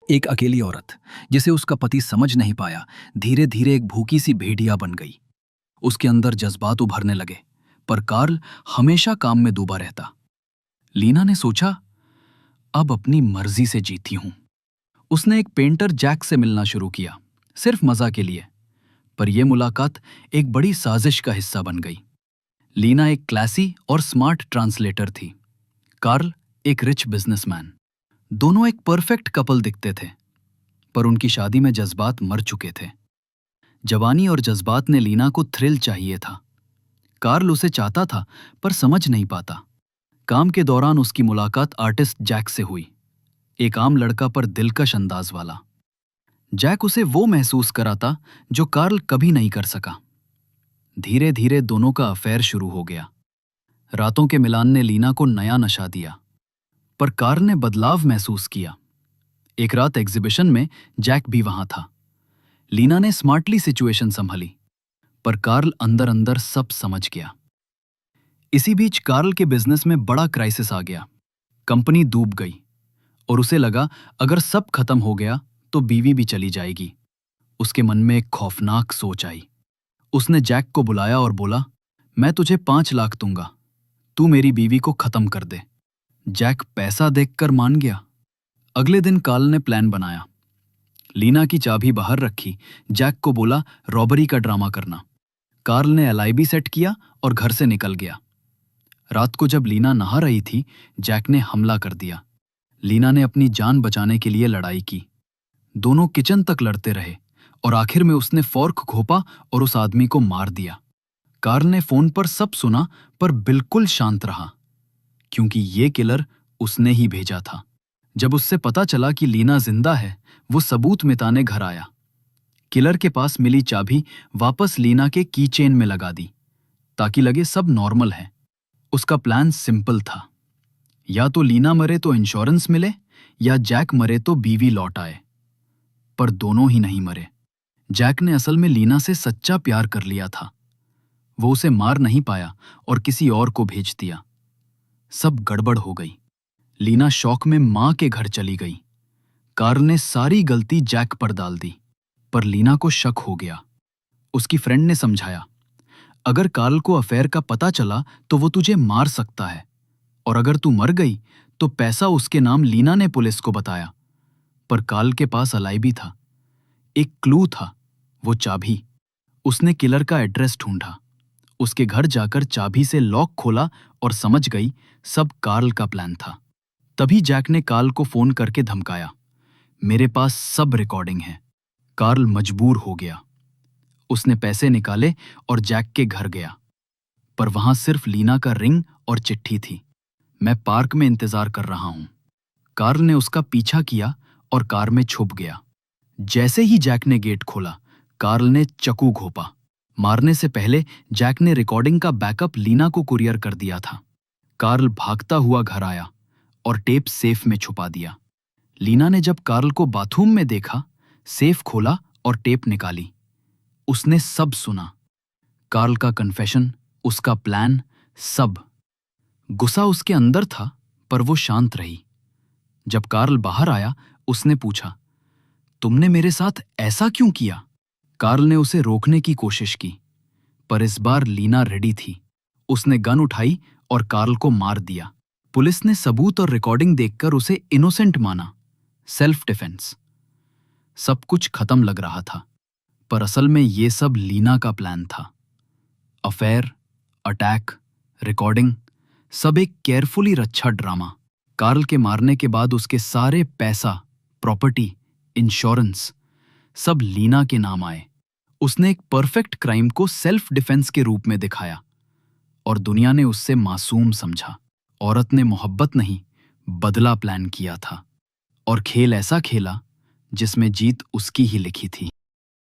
एक अकेली औरत जिसे उसका पति समझ नहीं पाया, धीरे धीरे एक भूखी सी भेड़िया बन गई। उसके अंदर जज्बात उभरने लगे, पर कार्ल हमेशा काम में डूबा रहता। लीना ने सोचा, अब अपनी मर्जी से जीती हूं। उसने एक पेंटर जैक से मिलना शुरू किया, सिर्फ मजा के लिए। पर यह मुलाकात एक बड़ी साजिश का हिस्सा बन गई। लीना एक क्लासी और स्मार्ट ट्रांसलेटर थी, कार्ल एक रिच बिजनेसमैन। दोनों एक परफेक्ट कपल दिखते थे, पर उनकी शादी में जज्बात मर चुके थे। जवानी और जज्बात ने लीना को थ्रिल चाहिए था। कार्ल उसे चाहता था, पर समझ नहीं पाता। काम के दौरान उसकी मुलाकात आर्टिस्ट जैक से हुई, एक आम लड़का पर दिलकश अंदाज वाला। जैक उसे वो महसूस कराता जो कार्ल कभी नहीं कर सका। धीरे धीरे दोनों का अफेयर शुरू हो गया। रातों के मिलान ने लीना को नया नशा दिया, पर कार्ल ने बदलाव महसूस किया। एक रात एग्जीबिशन में जैक भी वहां था। लीना ने स्मार्टली सिचुएशन संभाली, पर कार्ल अंदर अंदर सब समझ गया। इसी बीच कार्ल के बिजनेस में बड़ा क्राइसिस आ गया। कंपनी डूब गई और उसे लगा अगर सब खत्म हो गया तो बीवी भी चली जाएगी। उसके मन में एक खौफनाक सोच आई। उसने जैक को बुलाया और बोला, मैं तुझे 5 लाख दूंगा, तू मेरी बीवी को खत्म कर दे। जैक पैसा देखकर मान गया। अगले दिन कार्ल ने प्लान बनाया। लीना की चाबी बाहर रखी, जैक को बोला रॉबरी का ड्रामा करना। कार्ल ने एलआईबी सेट किया और घर से निकल गया। रात को जब लीना नहा रही थी, जैक ने हमला कर दिया। लीना ने अपनी जान बचाने के लिए लड़ाई की। दोनों किचन तक लड़ते रहे और आखिर में उसने फोर्क घोंपा और उस आदमी को मार दिया। कार्ल ने फोन पर सब सुना, पर बिल्कुल शांत रहा, क्योंकि ये किलर उसने ही भेजा था। जब उससे पता चला कि लीना जिंदा है, वो सबूत मिटाने घर आया। किलर के पास मिली चाबी वापस लीना के की चेन में लगा दी, ताकि लगे सब नॉर्मल है। उसका प्लान सिंपल था, या तो लीना मरे तो इंश्योरेंस मिले, या जैक मरे तो बीवी लौट आए। पर दोनों ही नहीं मरे। जैक ने असल में लीना से सच्चा प्यार कर लिया था। वो उसे मार नहीं पाया और किसी और को भेज दिया। सब गड़बड़ हो गई। लीना शौक में मां के घर चली गई। कार्ल ने सारी गलती जैक पर डाल दी, पर लीना को शक हो गया। उसकी फ्रेंड ने समझाया, अगर कार्ल को अफेयर का पता चला तो वो तुझे मार सकता है, और अगर तू मर गई तो पैसा उसके नाम। लीना ने पुलिस को बताया, पर कार्ल के पास अलाइबी था, एक क्लू था, वो चाबी। उसने किलर का एड्रेस ढूंढा, उसके घर जाकर चाबी से लॉक खोला और समझ गई सब कार्ल का प्लान था। तभी जैक ने कार्ल को फोन करके धमकाया, मेरे पास सब रिकॉर्डिंग है। कार्ल मजबूर हो गया। उसने पैसे निकाले और जैक के घर गया, पर वहां सिर्फ लीना का रिंग और चिट्ठी थी। मैं पार्क में इंतजार कर रहा हूं। कार्ल ने उसका पीछा किया और कार में छुप गया। जैसे ही जैक ने गेट खोला, कार्ल ने चाकू घोंपा। मारने से पहले जैक ने रिकॉर्डिंग का बैकअप लीना को कुरियर कर दिया था। कार्ल भागता हुआ घर आया और टेप सेफ में छुपा दिया। लीना ने जब कार्ल को बाथरूम में देखा, सेफ खोला और टेप निकाली। उसने सब सुना, कार्ल का कन्फेशन, उसका प्लान, सब। गुस्सा उसके अंदर था, पर वो शांत रही। जब कार्ल बाहर आया, उसने पूछा, तुमने मेरे साथ ऐसा क्यों किया? कार्ल ने उसे रोकने की कोशिश की, पर इस बार लीना रेडी थी। उसने गन उठाई और कार्ल को मार दिया। पुलिस ने सबूत और रिकॉर्डिंग देखकर उसे इनोसेंट माना, सेल्फ डिफेंस। सब कुछ खत्म लग रहा था, पर असल में ये सब लीना का प्लान था। अफेयर, अटैक, रिकॉर्डिंग, सब एक केयरफुली रचा ड्रामा। कार्ल के मारने के बाद उसके सारे पैसा, प्रॉपर्टी, इंश्योरेंस, सब लीना के नाम आए। उसने एक परफेक्ट क्राइम को सेल्फ डिफेंस के रूप में दिखाया, और दुनिया ने उससे मासूम समझा। औरत ने मोहब्बत नहीं, बदला प्लान किया था, और खेल ऐसा खेला जिसमें जीत उसकी ही लिखी थी।